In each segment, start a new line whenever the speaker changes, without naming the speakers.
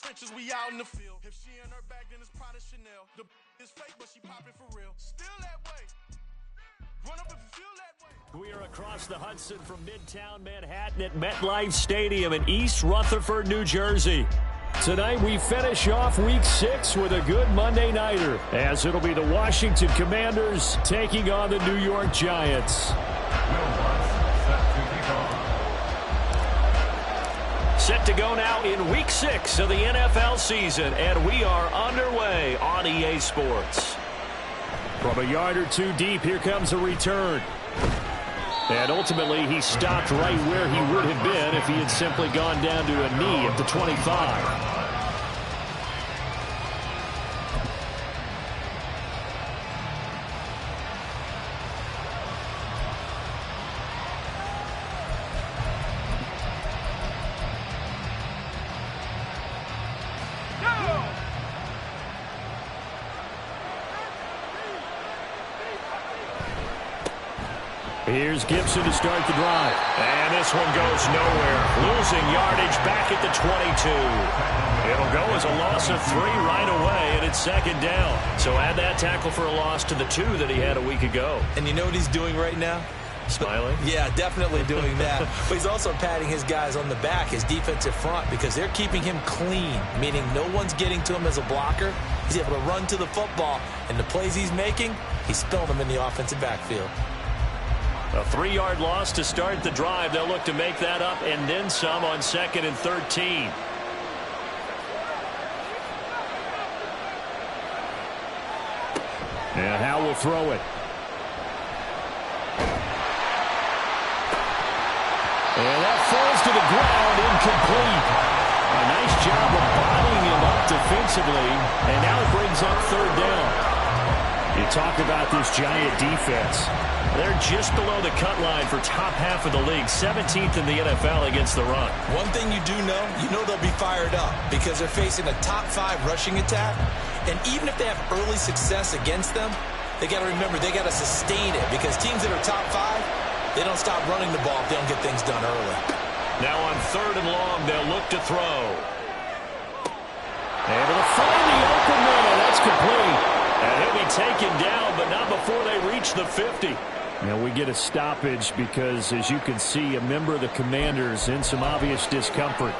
trenches, we out in the field. If she in her bag, then it's Prada Chanel. The is fake, but she popping for real. Still that way. Run up if you feel that way.
We are across the Hudson from Midtown Manhattan at MetLife Stadium in East Rutherford, New Jersey. Tonight we finish off Week 6 with a good Monday nighter, as it'll be the Washington Commanders taking on the New York Giants. Set to go now in Week 6 of the NFL season, and we are underway on EA Sports. From a yard or two deep, here comes a return. And ultimately, he stopped right where he would have been if he had simply gone down to a knee at the 25. Here's Gibson to start the drive. And this one goes nowhere. Losing yardage back at the 22. It'll go as a loss of 3 right away, and it's second down. So add that tackle for a loss to the 2 that he had a week ago.
And you know what he's doing right now?
Smiling?
Yeah, definitely doing that. But he's also patting his guys on the back, his defensive front, because they're keeping him clean, meaning no one's getting to him as a blocker. He's able to run to the football, and the plays he's making, he's spilling them in the offensive backfield.
A 3-yard loss to start the drive. They'll look to make that up and then some on 2nd and 13. And Howe will throw it. And that falls to the ground, incomplete. A nice job of bodying him up defensively, and now it brings up 3rd down. You talk about this Giant defense. They're just below the cut line for top half of the league, 17th in the NFL against the run.
One thing you do know, they'll be fired up because they're facing a top 5 rushing attack. And even if they have early success against them, they got to remember they got to sustain it because teams that are top 5, they don't stop running the ball if they don't get things done early.
Now on 3rd and long, they'll look to throw. Able to find the open man. That's complete. And he'll be taken down, but not before they reach the 50. Now we get a stoppage because, as you can see, a member of the Commanders in some obvious discomfort.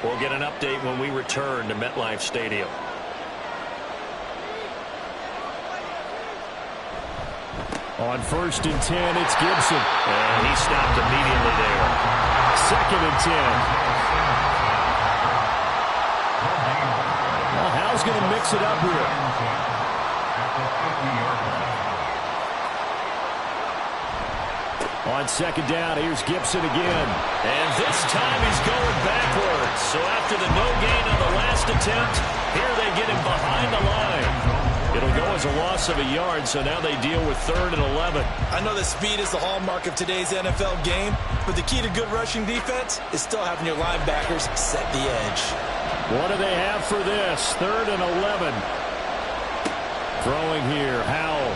We'll get an update when we return to MetLife Stadium. On 1st and 10, it's Gibson. And he stopped immediately there. 2nd and 10. Well, Howe's going to mix it up here. On 2nd down, here's Gibson again. And this time he's going backwards. So after the no gain on the last attempt, here they get him behind the line. It'll go as a loss of a yard, so now they deal with 3rd and 11.
I know that speed is the hallmark of today's NFL game, but the key to good rushing defense is still having your linebackers set the edge.
What do they have for this? 3rd and 11. Throwing here, Howell.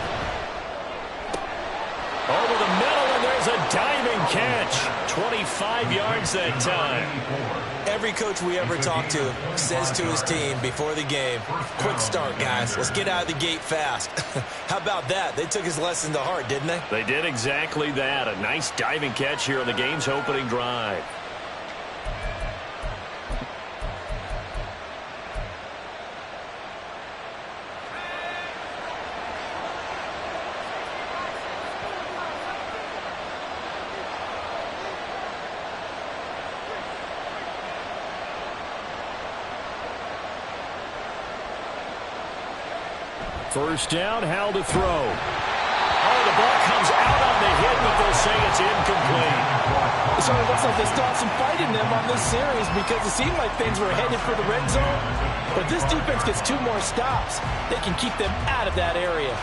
Over the middle, and there's a diving catch. 25 yards that time.
Every coach we ever talk to says to his team before the game, quick start, guys. Let's get out of the gate fast. How about that? They took his lesson to heart, didn't they?
They did exactly that. A nice diving catch here on the game's opening drive. First down, Howell to throw. Oh, the ball comes out on the hit, but they'll say it's incomplete.
So it looks like they still have some fight in them on this series because it seemed like things were headed for the red zone. But this defense gets 2 more stops. They can keep them out of that area.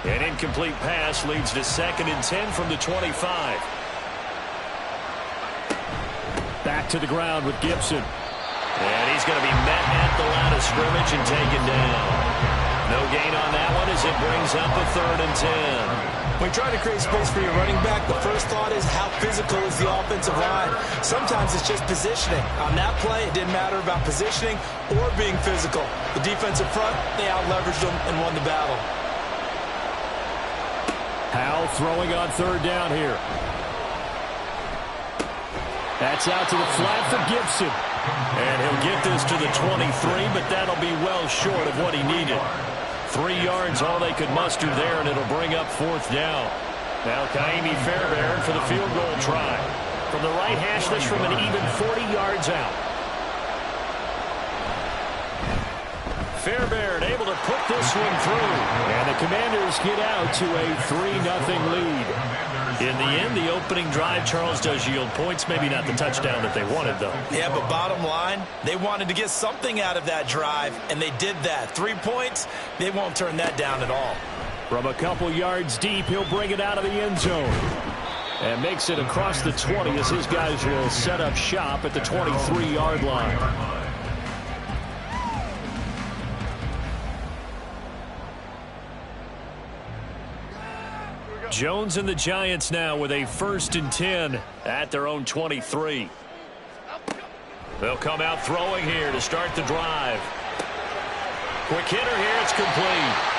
An incomplete pass leads to 2nd and 10 from the 25. Back to the ground with Gibson. And he's going to be met at the line of scrimmage and taken down. No gain on that one as it brings up a 3rd and 10.
When trying to create space for your running back, the first thought is how
physical as the offensive line. Sometimes it's just positioning. On that play, it didn't matter about positioning or being physical. The defensive front, they out-leveraged them and won the battle.
Howell throwing on third down here. That's out to the flat for Gibson. And he'll get this to the 23, but that'll be well short of what he needed. 3 yards, all they could muster there, and it'll bring up fourth down. Now Kaimi Fairbairn for the field goal try. From the right hash, this from an even 40 yards out. Fairbairn able to put this one through. And the Commanders get out to a 3-0 lead. In the end, the opening drive, Charles, does yield points. Maybe not the touchdown that they wanted, though.
Yeah, but bottom line, they wanted to get something out of that drive, and they did that. 3 points, they won't turn that down at all.
From a couple yards deep, he'll bring it out of the end zone. And makes it across the 20 as his guys will set up shop at the 23-yard line. Jones and the Giants now with a 1st and 10 at their own 23. They'll come out throwing here to start the drive. Quick hitter here, it's complete.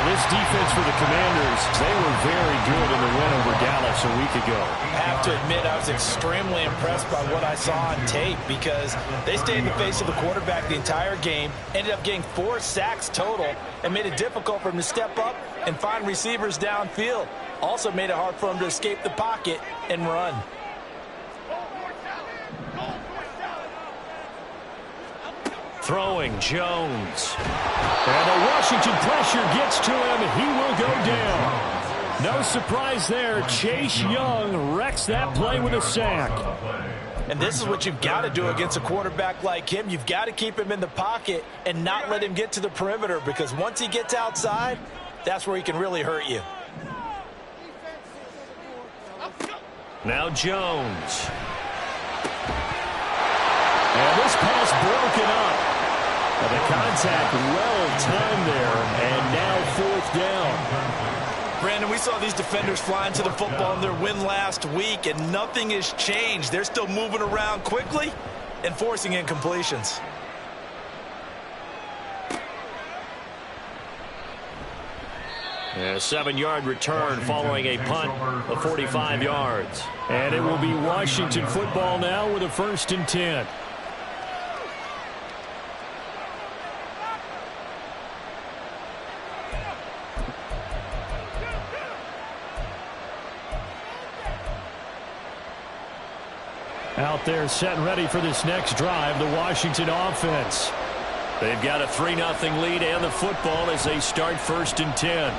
This defense for the Commanders, they were very good in the win over Dallas a week ago.
I have to admit, I was extremely impressed by what I saw on tape because they stayed in the face of the quarterback the entire game, ended up getting 4 sacks total, and made it difficult for him to step up and find receivers downfield. Also made it hard for him to escape the pocket and run.
Throwing Jones. And the Washington pressure gets to him. He will go down. No surprise there. Chase Young wrecks that play with a sack.
And this is what you've got to do against a quarterback like him. You've got to keep him in the pocket and not let him get to the perimeter, because once he gets outside, that's where he can really hurt you.
Now Jones. And this pass broken up. And the contact well-timed there, and now 4th down.
Brandon, we saw these defenders flying to the football in their win last week, and nothing has changed. They're still moving around quickly and forcing incompletions.
And a 7-yard return following a punt of 45 yards. And it will be Washington football now with a 1st and 10. Out there set and ready for this next drive, the Washington offense. They've got a 3-0 lead and the football as they start 1st and 10.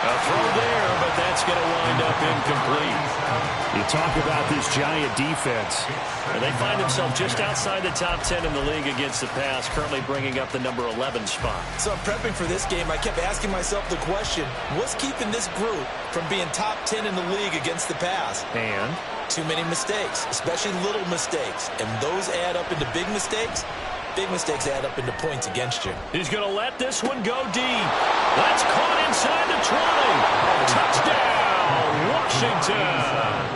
A throw there, but that's going to wind up incomplete. You talk about this Giant defense. And they find themselves just outside the top 10 in the league against the pass, currently bringing up the number 11 spot.
So I'm prepping for this game. I kept asking myself the question, what's keeping this group from being top 10 in the league against the pass?
And?
Too many mistakes, especially little mistakes. And those add up into big mistakes. Big mistakes add up into points against you.
He's going to let this one go deep. That's caught inside the 20. Touchdown, Washington.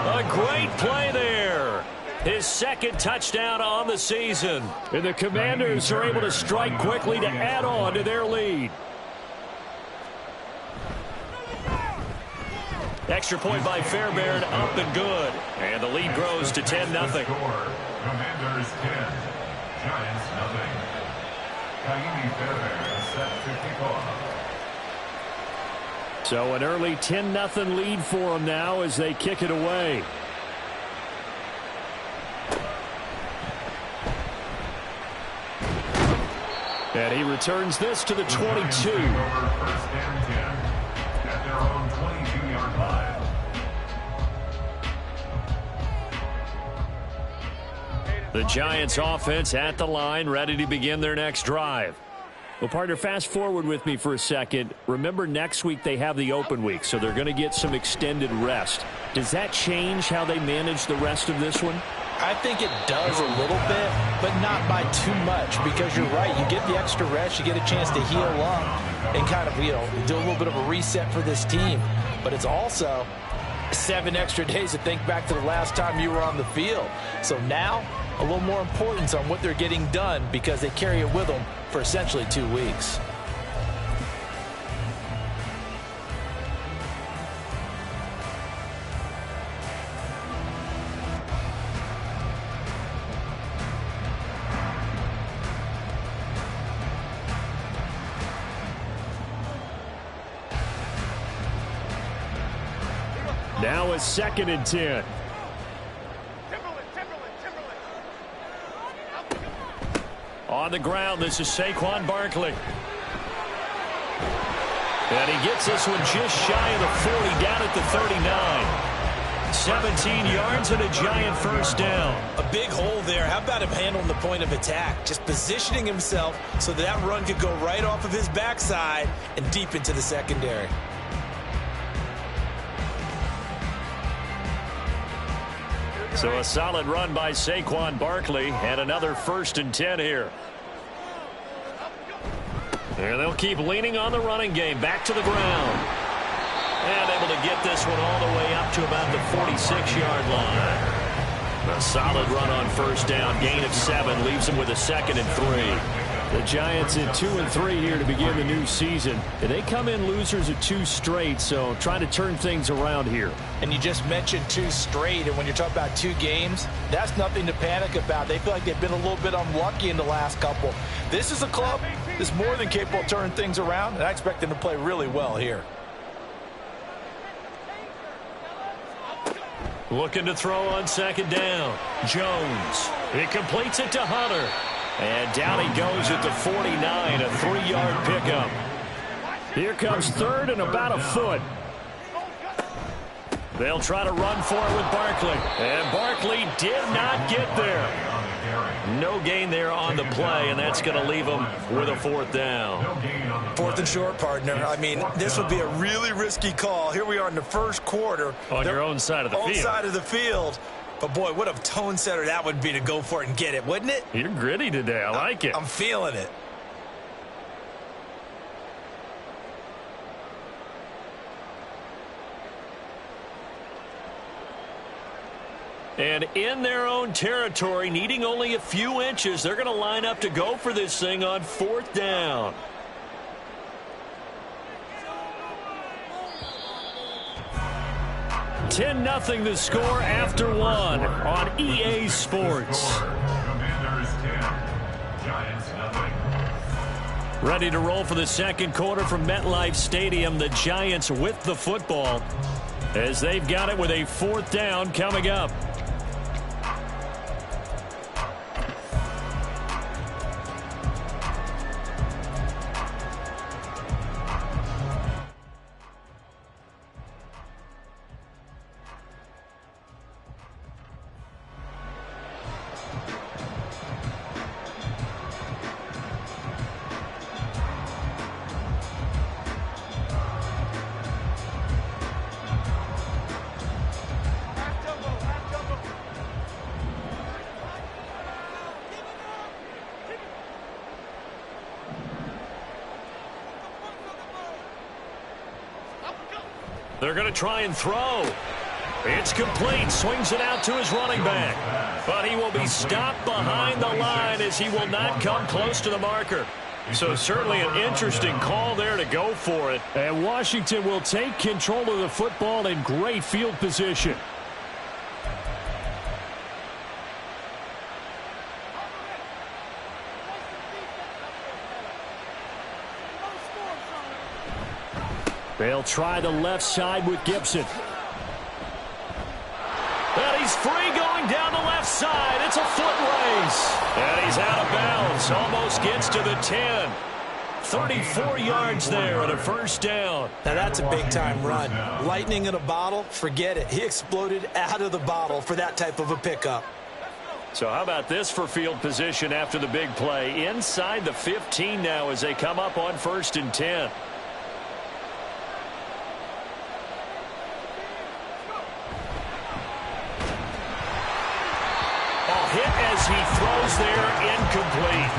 A great play there. His 2nd touchdown on the season. And the Commanders are able to strike quickly to add on to their lead. Extra point by Fairbairn, up and good. And the lead grows to 10-0.
Commanders 10, Giants 0. Kaimi Fairbairn set to kick off.
So an early 10-0 lead for them now as they kick it away. And he returns this to the 22.
First and 10 at their own 22-yard line.
The Giants offense at the line, ready to begin their next drive. Well, partner, fast forward with me for a second. Remember, next week they have the open week, so they're going to get some extended rest. Does that change how they manage the rest of this one?
I think it does a little bit, but not by too much, because you're right. You get the extra rest. You get a chance to heal up. and kind of, do a little bit of a reset for this team. But it's also 7 extra days to think back to the last time you were on the field. So now, a little more importance on what they're getting done because they carry it with them for essentially 2 weeks.
Now it's 2nd and 10. On the ground, this is Saquon Barkley. And he gets this one just shy of the 40, down at the 39. 17 yards and a giant first down.
A big hole there. How about him handling the point of attack? Just positioning himself so that run could go right off of his backside and deep into the secondary.
So a solid run by Saquon Barkley and another 1st and 10 here. And they'll keep leaning on the running game. Back to the ground. And able to get this one all the way up to about the 46-yard line. A solid run on 1st down. Gain of 7 leaves them with a 2nd and 3. The Giants at 2 and 3 here to begin the new season. And they come in losers of 2 straight, so trying to turn things around here.
And you just mentioned 2 straight, and when you're talking about 2 games, that's nothing to panic about. They feel like they've been a little bit unlucky in the last couple. This is a club that's more than capable of turning things around, and I expect them to play really well here.
Looking to throw on 2nd down. Jones. He completes it to Hunter. And down he goes at the 49, a 3-yard pickup. Here comes 3rd and about a foot. They'll try to run for it with Barkley. And Barkley did not get there. No gain there on the play, and that's going to leave them with a 4th down.
4th and short, partner. I mean, this would be a really risky call. Here we are in the 1st quarter.
On your own side of the field.
Own side of the field. But, boy, what a tone setter that would be to go for it and get it, wouldn't it?
You're gritty today. I like it.
I'm feeling it.
And in their own territory, needing only a few inches, they're going to line up to go for this thing on 4th down. (10-0) the score after 1 on EA Sports.
Commanders 10, Giants nothing.
Ready to roll for the 2nd quarter from MetLife Stadium. The Giants with the football as they've got it with a 4th down coming up. They're going to try and throw. It's complete. Swings it out to his running back. But he will be stopped behind the line as he will not come close to the marker. So certainly an interesting call there to go for it. And Washington will take control of the football in great field position. They'll try the left side with Gibson. And he's free going down the left side. It's a foot race. And he's out of bounds. Almost gets to the 10. 34 yards there and a 1st down.
Now that's a big-time run. Lightning in a bottle, forget it. He exploded out of the bottle for that type of a pickup.
So how about this for field position after the big play? Inside the 15 now as they come up on 1st and 10. Hit as he throws there, incomplete.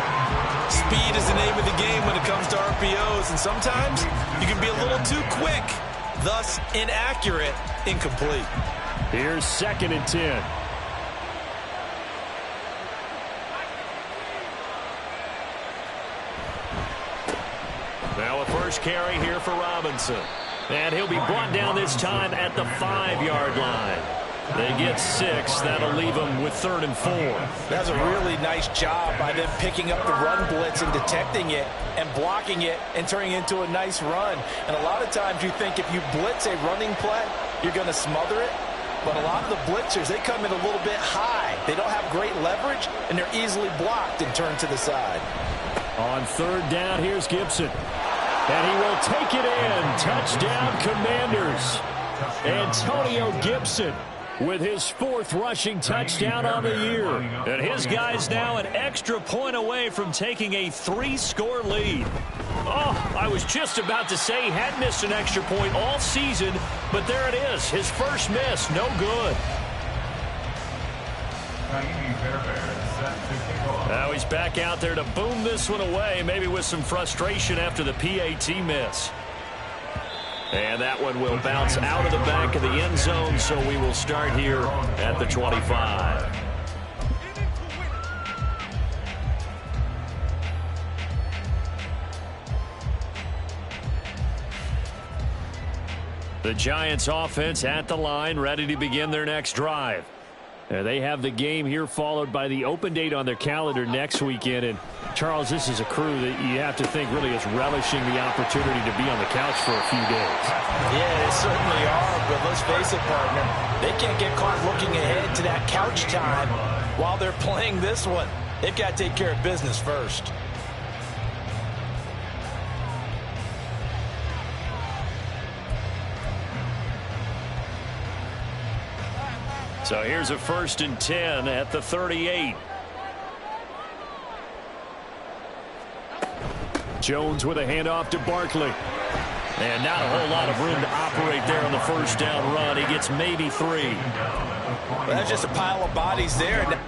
Speed is the name of the game when it comes to RPOs, and sometimes you can be a little too quick, thus inaccurate, incomplete.
Here's 2nd and 10. Now a first carry here for Robinson. And he'll be brought down this time at the 5-yard line. They get 6. That'll leave them with 3rd and 4.
That's a really nice job by them picking up the run blitz and detecting it and blocking it and turning it into a nice run. And a lot of times you think if you blitz a running play, you're going to smother it. But a lot of the blitzers, they come in a little bit high. They don't have great leverage, and they're easily blocked and turned to the side.
On 3rd down, here's Gibson. And he will take it in. Touchdown, Commanders. Antonio Gibson with his 4th rushing touchdown on the year. And his guy's now an extra point away from taking a 3-score lead. Oh, I was just about to say he had missed an extra point all season, but there it is. His first miss, no good. Now he's back out there to boom this one away, maybe with some frustration after the PAT miss. And that one will bounce out of the back of the end zone, so we will start here at the 25. The Giants offense at the line, ready to begin their next drive. They have the game here followed by the open date on their calendar next weekend. And, Charles, this is a crew that you have to think really is relishing the opportunity to be on the couch for a few days.
Yeah, they certainly are, but let's face it, partner. They can't get caught looking ahead to that couch time while they're playing this one. They've got to take care of business first.
So here's a 1st and 10 at the 38. Jones with a handoff to Barkley. And not a whole lot of room to operate there on the 1st down run. He gets maybe 3.
Well, that's just a pile of bodies there.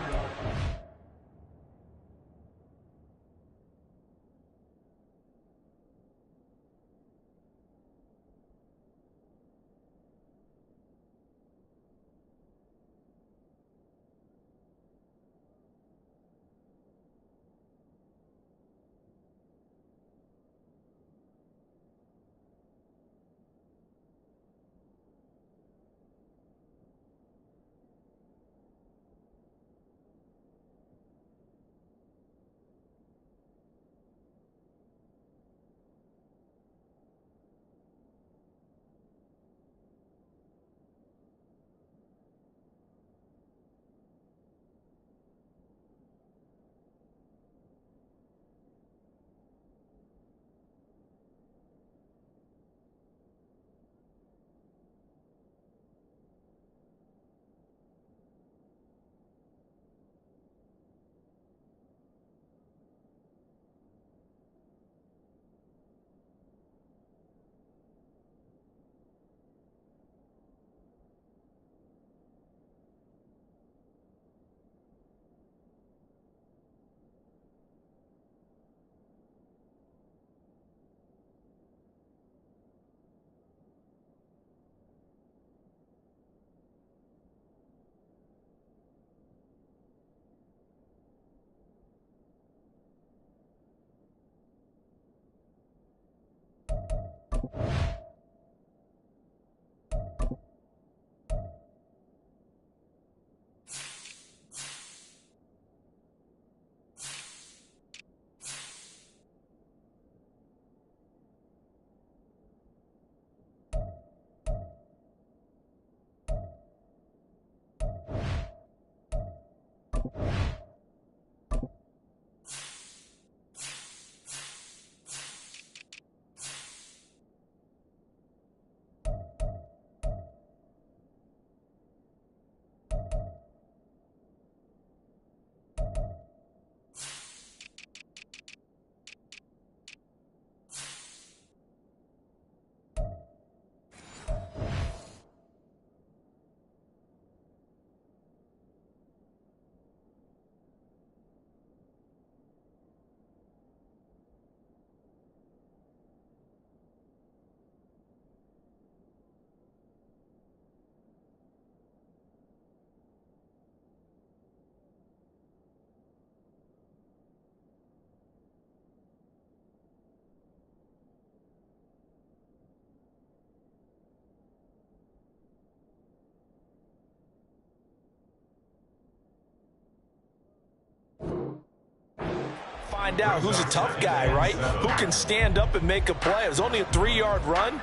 find out who's a tough guy, right? Who can stand up and make a play. It was only a 3-yard run,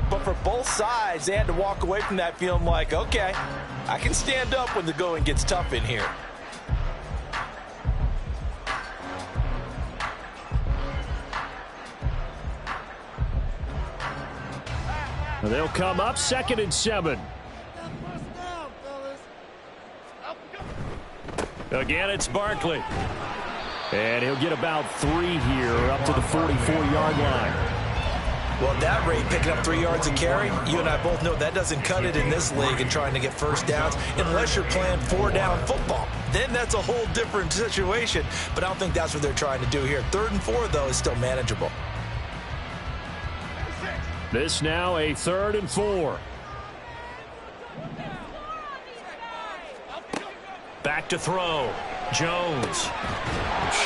but for both sides, they had to walk away from that feeling like, okay, I can stand up when the going gets tough in here.
They'll come up 2nd and 7. Again, it's Barkley. And he'll get about 3 here up to the 44-yard line.
Well, at that rate, picking up 3 yards a carry, you and I both know that doesn't cut it in this league and trying to get first downs unless you're playing 4-down football. Then that's a whole different situation. But I don't think that's what they're trying to do here. 3rd and 4, though, is still manageable.
This now a 3rd and 4. Back to throw. Jones.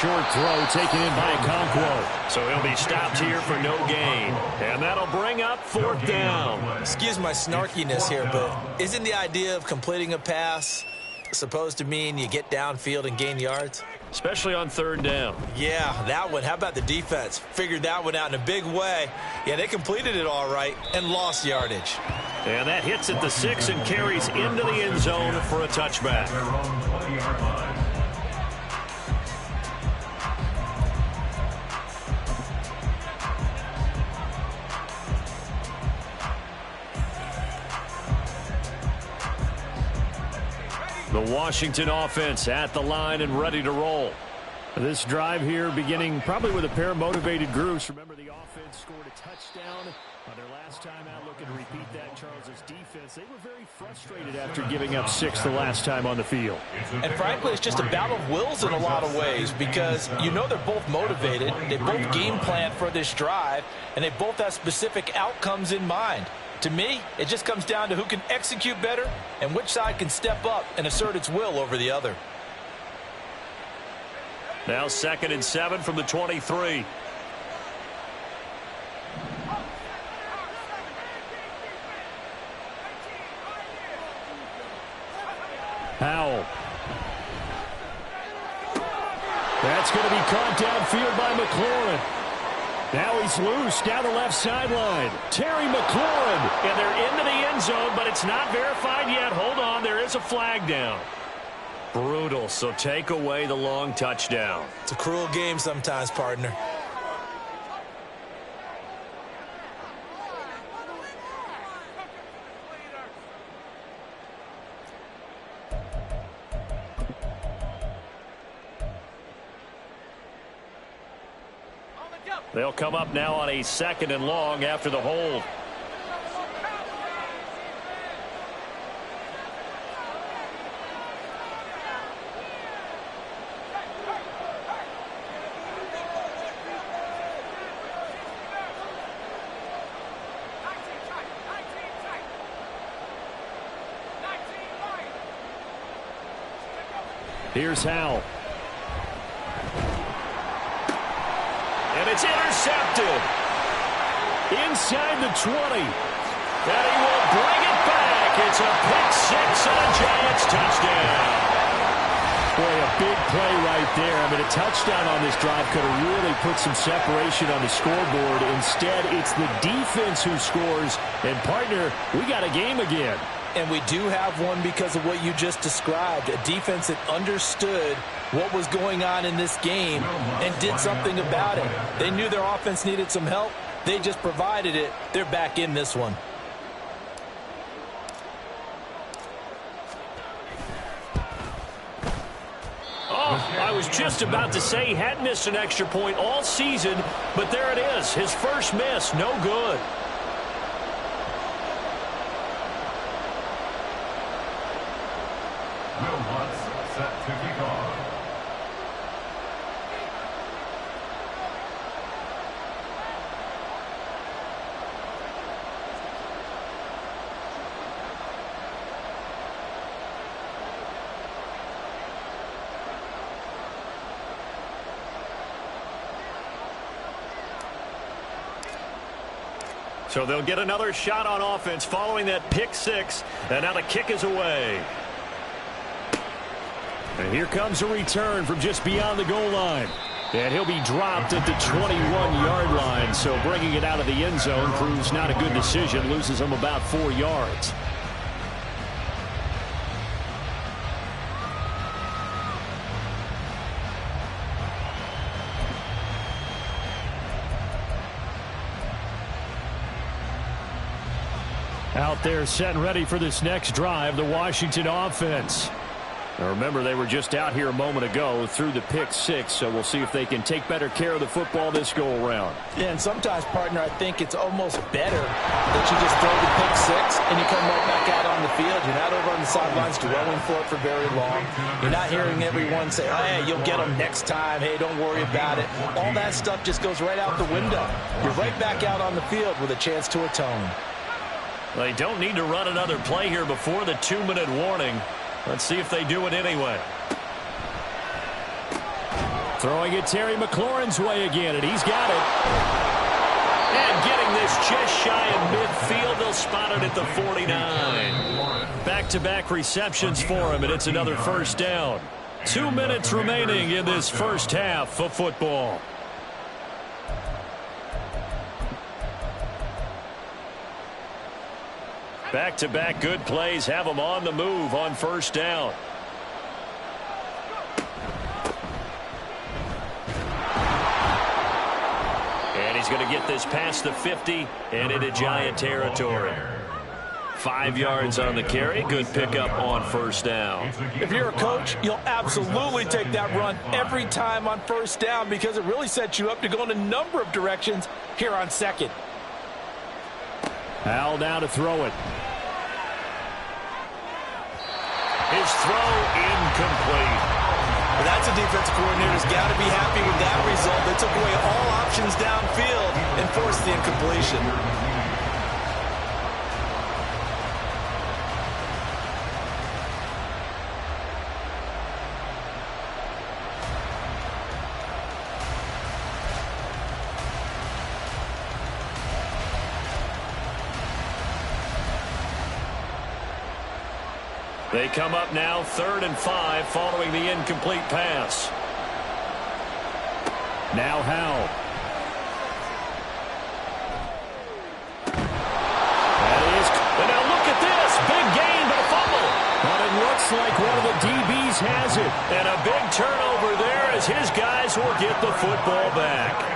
Short throw taken in by Okonkwo. So he'll be stopped here for no gain. And that'll bring up 4th down.
Excuse my snarkiness here, but isn't the idea of completing a pass supposed to mean you get downfield and gain yards?
Especially on 3rd down.
Yeah, that one. How about the defense? Figured that one out in a big way. Yeah, they completed it all right and lost yardage.
And that hits at the 6 and carries into the end zone for a touchback.
Their own 20-yard line.
The Washington offense at the line and ready to roll. This drive here beginning probably with a pair of motivated groups. Remember, the offense scored a touchdown on their last time out. Looking to repeat that. Charles's defense, they were very frustrated after giving up 6 the last time on the field.
And frankly, it's just a battle of wills in a lot of ways because you know they're both motivated. They both game plan for this drive, and they both have specific outcomes in mind. To me, it just comes down to who can execute better and which side can step up and assert its will over the other.
Now 2nd and 7 from the 23. Powell. That's going to be caught downfield by McLaurin. Now he's loose down the left sideline. Terry McLaurin. And they're into the end zone, but it's not verified yet. Hold on, there is a flag down. Brutal, so take away the long touchdown.
It's a cruel game sometimes, partner.
They'll come up now on a 2nd and long after the hold. Here's Howell. And it's intercepted. Inside the 20. And he will bring it back. It's a pick 6 and a Giants touchdown. Boy, a big play right there. I mean, a touchdown on this drive could have really put some separation on the scoreboard. Instead, it's the defense who scores. And, partner, we got a game again.
And we do have one because of what you just described. A defense that understood what was going on in this game and did something about it. They knew their offense needed some help. They just provided it. They're back in this one.
Oh, I was just about to say he had missed an extra point all season, but there it is. His first miss, no good.
Set to kick off.
So they'll get another shot on offense following that pick 6, and now the kick is away. And here comes a return from just beyond the goal line. And he'll be dropped at the 21-yard line. So bringing it out of the end zone proves not a good decision. Loses him about 4 yards. Out there set and ready for this next drive, the Washington offense. Now remember, they were just out here a moment ago through the pick 6, so we'll see if they can take better care of the football this go-around.
Yeah, and sometimes, partner, I think it's almost better that you just throw the pick 6 and you come right back out on the field. You're not over on the sidelines dwelling for it for very long. You're not hearing everyone say, oh, hey, you'll get them next time. Hey, don't worry about it. All that stuff just goes right out the window. You're right back out on the field with a chance to atone.
They don't need to run another play here before the 2-minute warning. Let's see if they do it anyway. Throwing it Terry McLaurin's way again, and he's got it. And getting this just shy of midfield. They'll spot it at the 49. Back-to-back receptions for him, and it's another first down. 2 minutes remaining in this first half of football. Back-to-back good plays have them on the move on first down. And he's going to get this past the 50 and into Giant territory. 5 yards on the carry. Good pickup on first down.
If you're a coach, you'll absolutely take that run every time on first down because it really sets you up to go in a number of directions here on second.
Al now to throw it. His throw incomplete.
Well, that's a defensive coordinator's got to be happy with that result. They took away all options downfield and forced the incompletion.
They come up now 3rd and 5 following the incomplete pass. Now Howell. That is, and now look at this. Big gain, but a fumble. But it looks like one of the DBs has it. And a big turnover there as his guys will get the football back.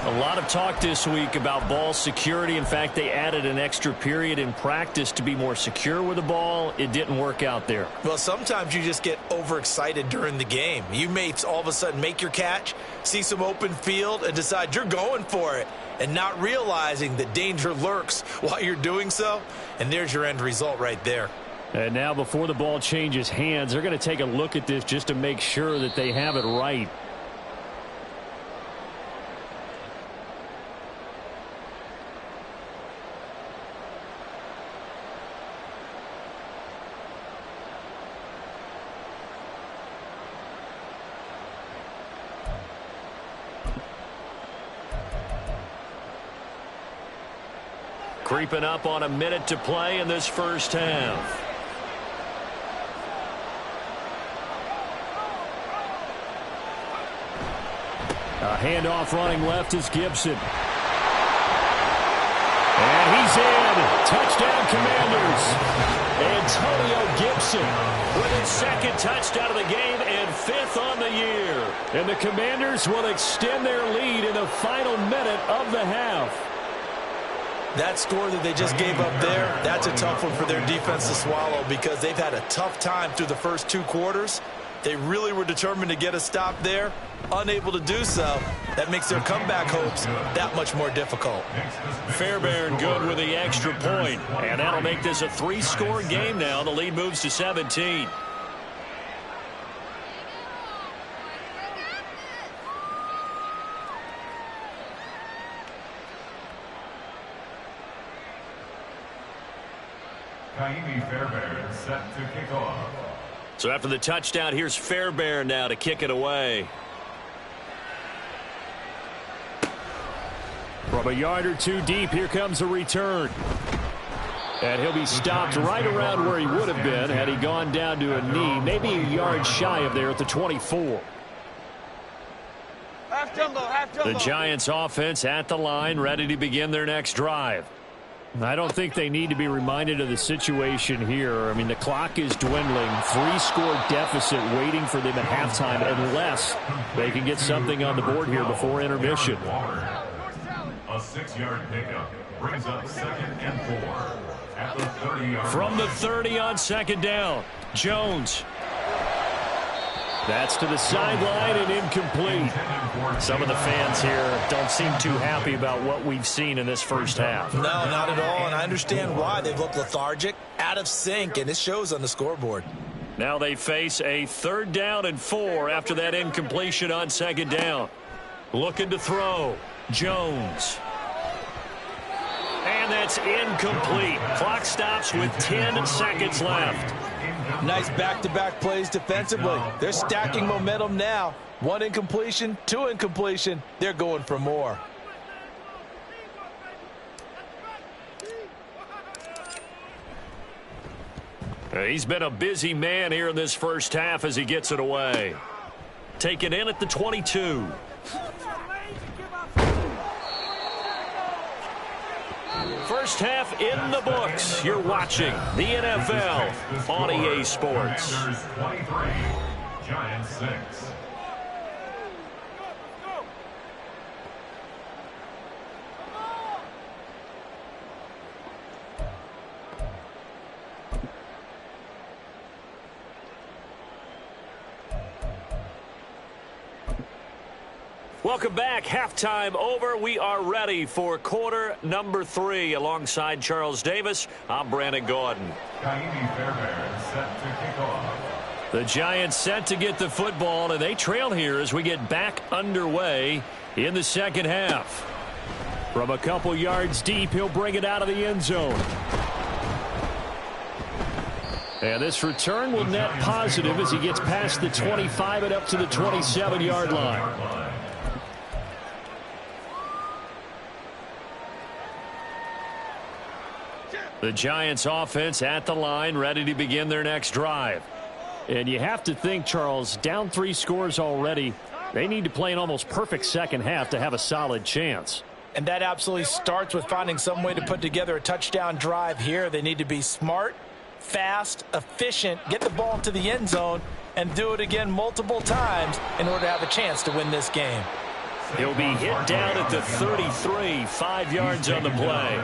A lot of talk this week about ball security. In fact, they added an extra period in practice to be more secure with the ball. It didn't work out there.
Well, sometimes you just get overexcited during the game. You may all of a sudden make your catch, see some open field, and decide you're going for it, and not realizing that danger lurks while you're doing so. And there's your end result right there.
And now before the ball changes hands, they're going to take a look at this just to make sure that they have it right. Creeping up on a minute to play in this first half. A handoff running left is Gibson. And he's in. Touchdown, Commanders. Antonio Gibson with his second touchdown of the game and 5th on the year. And the Commanders will extend their lead in the final minute of the half.
That score that they just gave up there, that's a tough one for their defense to swallow because they've had a tough time through the first 2 quarters. They really were determined to get a stop there, unable to do so. That makes their comeback hopes that much more difficult.
Fairbairn good with the extra point, and that'll make this a 3-score game now. The lead moves to 17.
Fairbairn set to kick off.
So after the touchdown, here's Fairbairn now to kick it away. From a yard or 2 deep, here comes a return. And he'll be stopped right around where he would have been had he gone down to a knee, maybe a yard shy of there at the 24. The Giants offense at the line, ready to begin their next drive. I don't think they need to be reminded of the situation here. I mean, the clock is dwindling. 3-score deficit waiting for them at halftime unless they can get something on the board here before intermission.
A 6-yard pickup brings up 2nd and 4 at the 30-yard
From the 30 on 2nd down, Jones. That's to the sideline and incomplete. Some of the fans here don't seem too happy about what we've seen in this first half.
No, not at all, and I understand why. They've looked lethargic, out of sync, and it shows on the scoreboard.
Now they face a 3rd down and 4 after that incompletion on 2nd down. Looking to throw, Jones. And that's incomplete. Clock stops with 10 seconds left.
Nice back-to-back plays defensively. They're stacking momentum now. 1 incompletion, 2 incompletion. They're going for more.
He's been a busy man here in this first half as he gets it away. Taken in at the 22. First half in the books. You're watching the NFL on EA Sports.
Commanders 23, Giants 6.
Welcome back. Halftime over. We are ready for quarter number 3. Alongside Charles Davis, I'm Brandon Gordon.
Fairbairn set to kick off.
The Giants set to get the football, and they trail here as we get back underway in the second half. From a couple yards deep, he'll bring it out of the end zone. And this return will net positive as he gets past the 25 and up to the 27-yard line. The Giants offense at the line, ready to begin their next drive. And you have to think, Charles, down 3 scores already. They need to play an almost perfect second half to have a solid chance.
And that absolutely starts with finding some way to put together a touchdown drive here. They need to be smart, fast, efficient, get the ball into the end zone, and do it again multiple times in order to have a chance to win this game.
He'll be hit down at the 33, 5 yards on the play.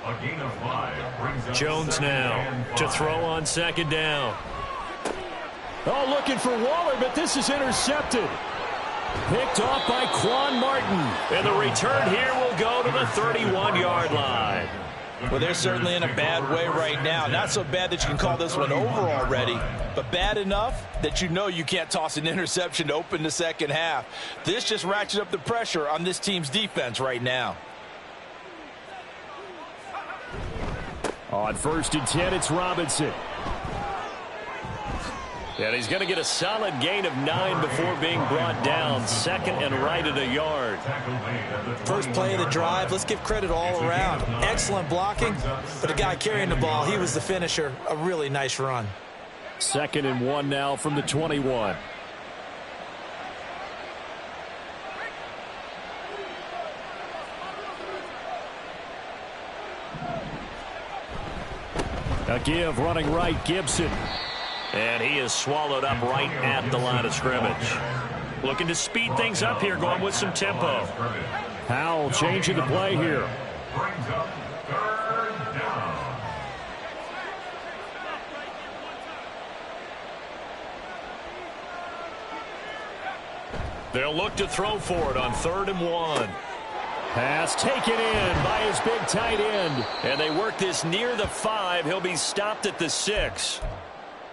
A gain of 5 brings up
Jones now to throw on 2nd down. Oh, looking for Waller, but this is intercepted. Picked off by Quan Martin. And the return here will go to the 31-yard line.
Well, they're certainly in a bad way right now. Not so bad that you can call this one over already, but bad enough that you know you can't toss an interception to open the second half. This just ratchets up the pressure on this team's defense right now.
On 1st and 10, it's Robinson. And he's going to get a solid gain of 9 before being brought down. 2nd and right at a yard.
First play of the drive, let's give credit all around. Excellent blocking, but the guy carrying the ball, he was the finisher. A really nice run.
2nd and 1 now from the 21. A give running right, Gibson. And he is swallowed up right at the line of scrimmage. Looking to speed things up here, going with some tempo. Howell changing the play here.
Brings up 3rd down.
They'll look to throw for it on 3rd and 1. Pass taken in by his big tight end. And they work this near the 5. He'll be stopped at the 6.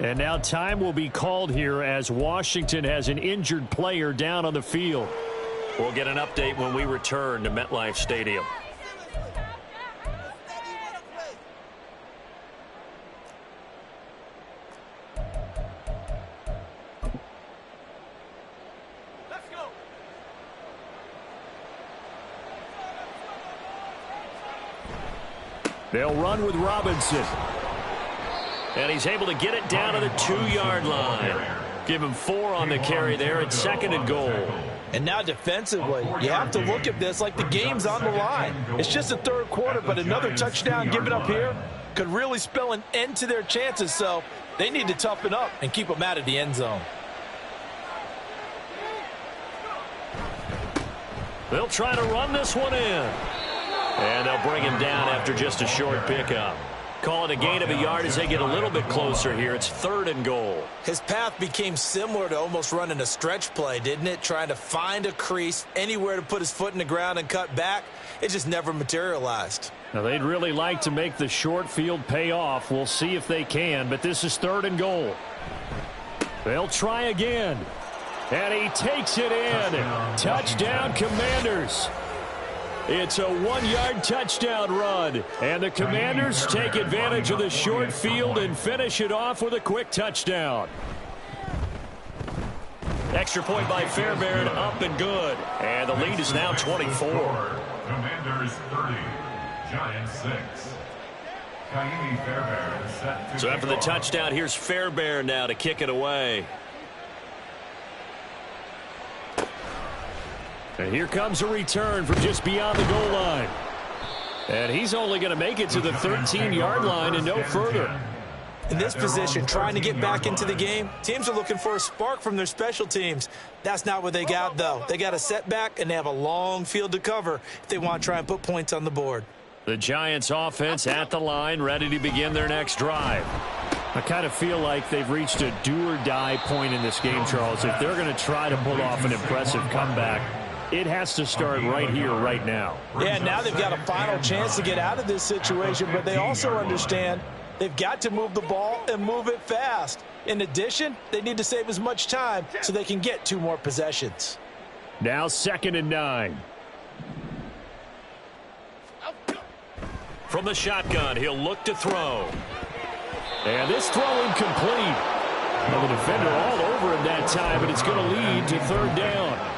And now time will be called here as Washington has an injured player down on the field. We'll get an update when we return to MetLife Stadium. They'll run with Robinson. And he's able to get it down to the 2-yard line. Give him 4 on the carry there. It's 2nd and goal.
And now defensively, you have to look at this like the game's on the line. It's just the 3rd quarter, but another touchdown given up here could really spell an end to their chances. So they need to toughen up and keep them out of the end zone.
They'll try to run this one in. And they'll bring him down after just a short pickup. Call it a gain of a yard as they get a little bit closer here. It's 3rd and goal.
His path became similar to almost running a stretch play, didn't it? Trying to find a crease, anywhere to put his foot in the ground and cut back. It just never materialized.
Now, they'd really like to make the short field pay off. We'll see if they can, but this is 3rd and goal. They'll try again. And he takes it in. Touchdown, Commanders. It's a 1-yard touchdown run. And the Commanders take advantage of the short field and finish it off with a quick touchdown. Extra point by Fairbairn, up and good. And the lead is now 24.
Commanders 30, Giants 6. Kaimi Fairbairn set to
So after the touchdown, here's Fairbairn now to kick it away. And here comes a return from just beyond the goal line. And he's only going to make it to the 13-yard line and no further.
In this position, trying to get back into the game, teams are looking for a spark from their special teams. That's not what they got, though. They got a setback, and they have a long field to cover if they want to try and put points on the board.
The Giants offense at the line, ready to begin their next drive. I kind of feel like they've reached a do-or-die point in this game, Charles. If they're going to try to pull off an impressive comeback, it has to start right here, right now.
Yeah, now they've got a final chance to get out of this situation, but they also understand they've got to move the ball and move it fast. In addition, they need to save as much time so they can get 2 more possessions.
Now 2nd and 9. From the shotgun, he'll look to throw. And this throw incomplete. Well, the defender all over him that time, but it's going to lead to 3rd down.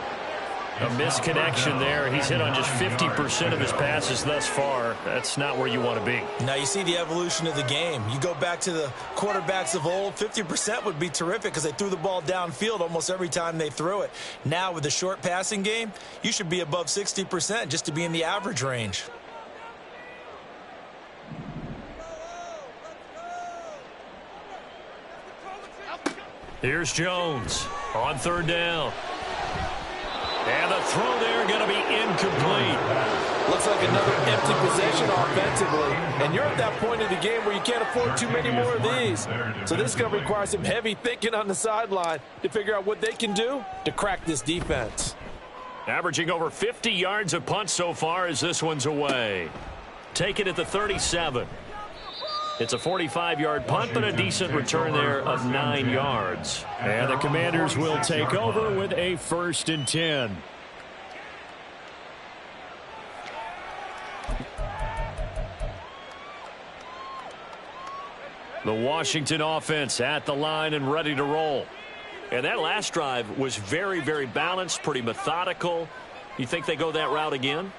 A misconnection there. He's hit on just 50% of his passes thus far. That's not where you want to be.
Now you see the evolution of the game. You go back to the quarterbacks of old, 50% would be terrific because they threw the ball downfield almost every time they threw it. Now with the short passing game, you should be above 60% just to be in the average range.
Here's Jones on 3rd down. And the throw there going to be incomplete.
Looks like another empty possession offensively. And you're at that point in the game where you can't afford too many more of these. So this is going to require some heavy thinking on the sideline to figure out what they can do to crack this defense.
Averaging over 50 yards a punt so far as this one's away. Take it at the 37. It's a 45-yard punt, but a decent return there of 9 yards. And the Commanders will take over with a 1st and 10. The Washington offense at the line and ready to roll. And that last drive was very, very balanced, pretty methodical. You think they go that route again?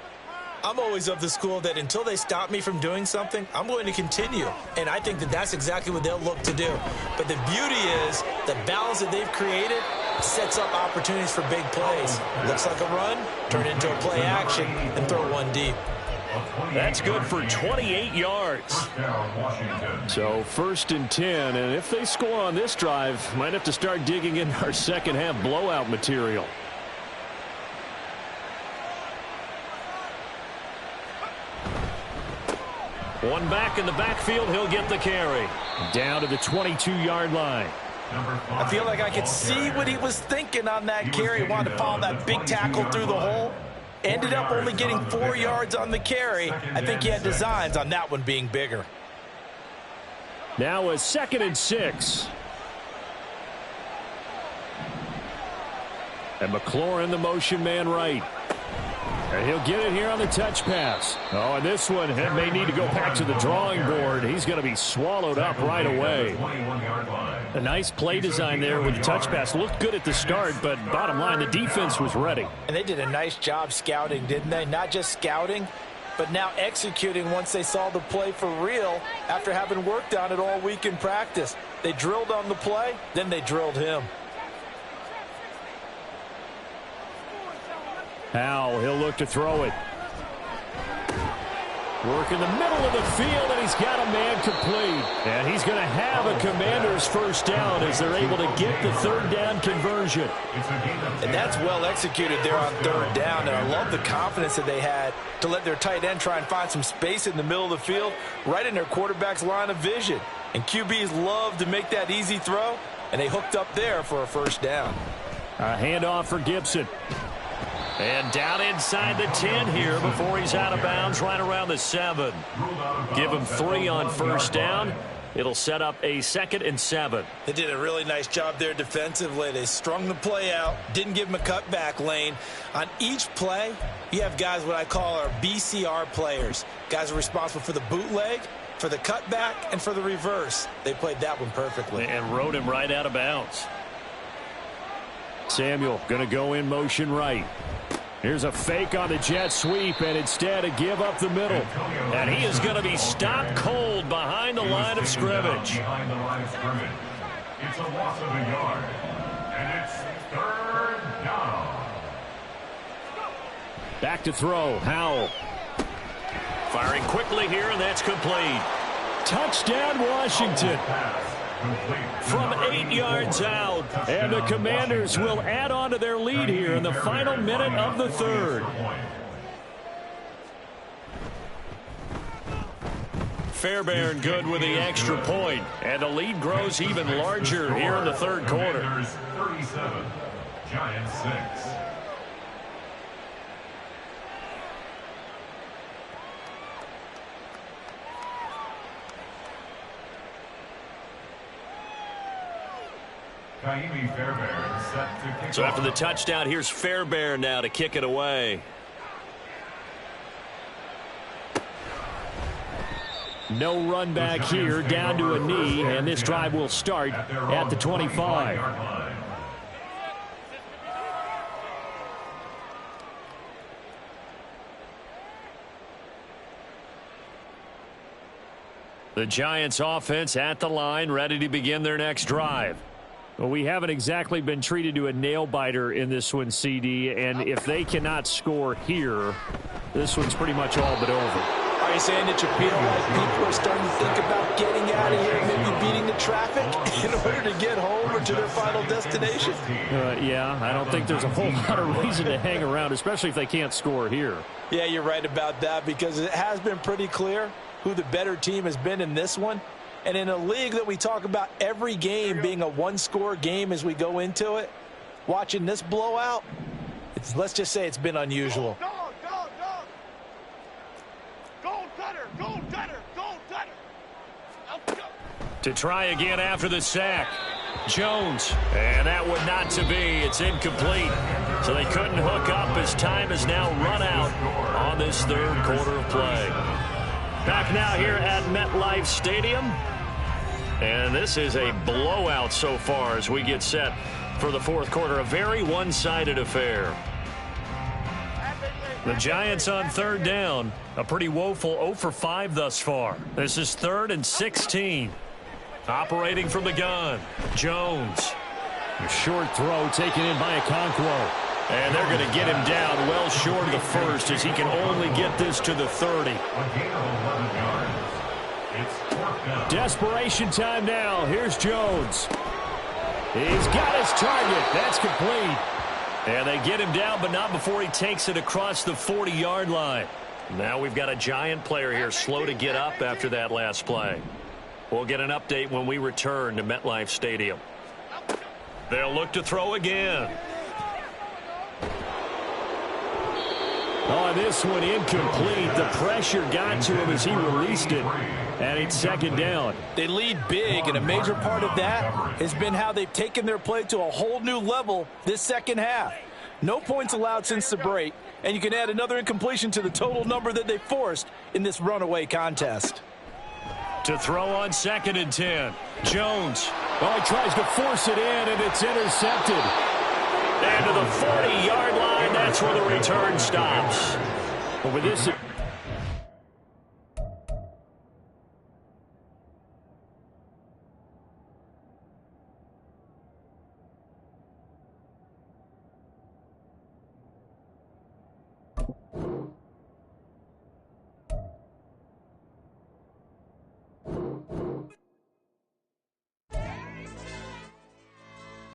I'm always of the school that until they stop me from doing something, I'm going to continue. And I think that that's exactly what they'll look to do. But the beauty is the balance that they've created sets up opportunities for big plays. Looks like a run, turn into a play action, and throw one deep.
That's good for 28 yards. So 1st and 10, and if they score on this drive, might have to start digging in our second half blowout material. One back in the backfield, he'll get the carry. Down to the 22-yard line.
I feel like I could see what he was thinking on that carry. He wanted to follow that big tackle through the hole. Ended up only getting 4 yards on the carry. I think he had designs on that one being bigger.
Now a 2nd and 6. And McLaurin, the motion man right. And he'll get it here on the touch pass. Oh, and this one may need to go back to the drawing board. He's going to be swallowed up right away. A nice play design there with the touch pass. Looked good at the start, but bottom line, the defense was ready.
And they did a nice job scouting, didn't they? Not just scouting, but now executing once they saw the play for real after having worked on it all week in practice. They drilled on the play, then they drilled him.
Now he'll look to throw it. Work in the middle of the field, and he's got a man complete. And he's going to have a Commanders first down as they're able to get the third down conversion.
And that's well executed there on third down. And I love the confidence that they had to let their tight end try and find some space in the middle of the field, right in their quarterback's line of vision. And QBs love to make that easy throw, and they hooked up there for a first down.
A handoff for Gibson. And down inside the 10 here before he's out of bounds right around the 7. Give him 3 on first down. It'll set up a 2nd and 7.
They did a really nice job there defensively. They strung the play out, didn't give him a cutback lane. On each play, you have guys what I call our BCR players. Guys are responsible for the bootleg, for the cutback, and for the reverse. They played that one perfectly.
And rode him right out of bounds. Samuel going to go in motion right. Here's a fake on the jet sweep, and instead a give up the middle. And he is going to be stopped cold behind the line of scrimmage.
Behind the line of scrimmage. It's a loss of a yard. And it's third down.
Back to throw. Howell. Firing quickly here, and that's complete. Touchdown, Washington. From 8 yards out. And the Commanders will add on to their lead here in the final minute of the third. Fairbairn good with the extra point. And the lead grows even larger here in the third quarter.
37, Giants 6.
So after the touchdown, here's Fairbairn now to kick it away. No run back here, down to a knee, and this drive will start at the 25. The Giants offense at the line, ready to begin their next drive. Well, we haven't exactly been treated to a nail-biter in this one, CD, and if they cannot score here, this one's pretty much all but over.
Are you saying that you feel like people are starting to think about getting out of here, maybe beating the traffic in order to get home or to their final destination?
Yeah, I don't think there's a whole lot of reason to hang around, especially if they can't score here.
Yeah, you're right about that, because it has been pretty clear who the better team has been in this one. And in a league that we talk about every game being a one-score game as we go into it, watching this blowout, let's just say it's been unusual.
To try again after the sack. Jones. And that would not to be. It's incomplete. So they couldn't hook up as time has now run out on this third quarter of play. Back now here at MetLife Stadium. And this is a blowout so far as we get set for the fourth quarter. A very one-sided affair. The Giants on third down. A pretty woeful 0 for 5 thus far. This is 3rd and 16. Operating from the gun. Jones. A short throw taken in by Okonkwo. And they're going to get him down well short of the first as he can only get this to the 30. Desperation time now. Here's Jones. He's got his target. That's complete. And they get him down, but not before he takes it across the 40-yard line. Now we've got a Giant player here slow to get up after that last play. We'll get an update when we return to MetLife Stadium. They'll look to throw again. Oh, this one incomplete. The pressure got to him as he released it. And it's second down.
They lead big, and a major part of that has been how they've taken their play to a whole new level this second half. No points allowed since the break, and you can add another incompletion to the total number that they forced in this runaway contest.
To throw on 2nd and 10. Jones. Oh, he tries to force it in, and it's intercepted. And to the 40-yard line, that's where the return stops. Over this. Ball.